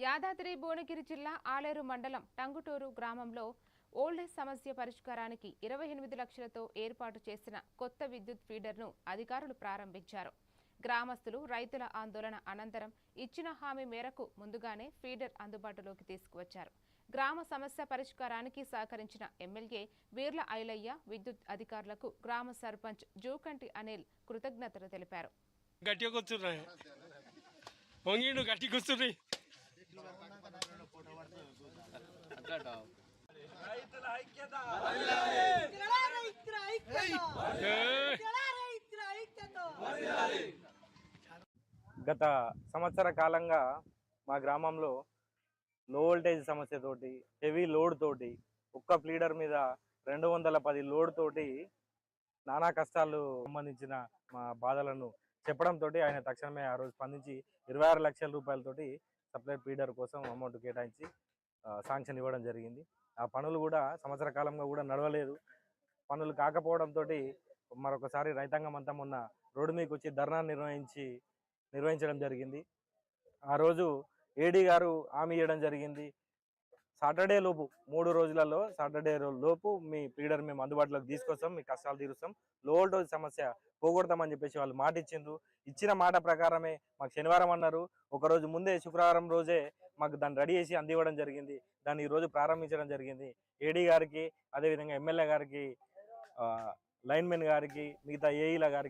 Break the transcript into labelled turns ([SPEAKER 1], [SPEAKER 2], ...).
[SPEAKER 1] యాదాద్రి భువనగిరి జిల్లా ఆలేరు మండలం టంగుటూరు గ్రామంలో ఓల్డేజ్ సమస్య పరిష్కారానికి 28 లక్షలతో ఏర్పాటు చేసిన కొత్త విద్యుత్ ఫీడర్ను అధికారులు ప్రారంభించారు. గ్రామస్తులు రైతుల ఆందోళన అనంతరం ఇచ్చిన హామీ మేరకు ముందుగానే ఫీడర్ అందుబాటులోకి తీసుకువచ్చారు. గ్రామ సమస్య పరిష్కారానికి సహకరించిన ఎమ్మెల్యే వీర్ల ఐలయ్య విద్యుత్ అధికారులకు గ్రామ సర్పంచ్ జూకంటి అనిల్ కృతజ్ఞతలు తెలిపారు.
[SPEAKER 2] గత సంవత్సర కాలంగా మా గ్రామంలో లో వోల్టేజ్ సమస్యతోటి హెవీ లోడ్ తోటి ఒక్క ప్లీడర్ మీద 210 లోడ్ తోటి నానా కష్టాలు సంబంధించిన మా బాధలను చెప్పడంతో ఆయన తక్షణమే ఆ రోజు స్పందించి 26 లక్షల రూపాయలతోటి సపరేట్ ఫీడర్ కోసం అమౌంట్ కేటాయించి శాంక్షన్ ఇవ్వడం జరిగింది. ఆ పనులు కూడా సంవత్సర కాలంగా కూడా నడవలేదు. పనులు కాకపోవడంతో మరొకసారి రైతాంగం అంతా మొన్న రోడ్డు మీదకి వచ్చి ధర్నా నిర్వహించడం జరిగింది. ఆ రోజు ఏడీ గారు హామీ ఇవ్వడం జరిగింది, సాటర్డే లోపు 3 రోజులలో సాటర్డే లోపు మీ ఫీడర్ మేము అందుబాటులోకి తీసుకొస్తాం, మీ కష్టాలు తీరుస్తాం, లో వోల్టేజ్ సమస్య పోగొడతామని చెప్పేసి వాళ్ళు మాట ఇచ్చిండ్రు. ఇచ్చిన మాట ప్రకారమే మాకు శనివారం అన్నారు, ఒకరోజు ముందే శుక్రవారం రోజే మాకు దాన్ని రెడీ చేసి అందివ్వడం జరిగింది. దాన్ని ఈరోజు ప్రారంభించడం జరిగింది. ఏడీ గారికి, అదేవిధంగా ఎమ్మెల్యే గారికి, లైన్మెన్ గారికి, మిగతా ఏఈల గారికి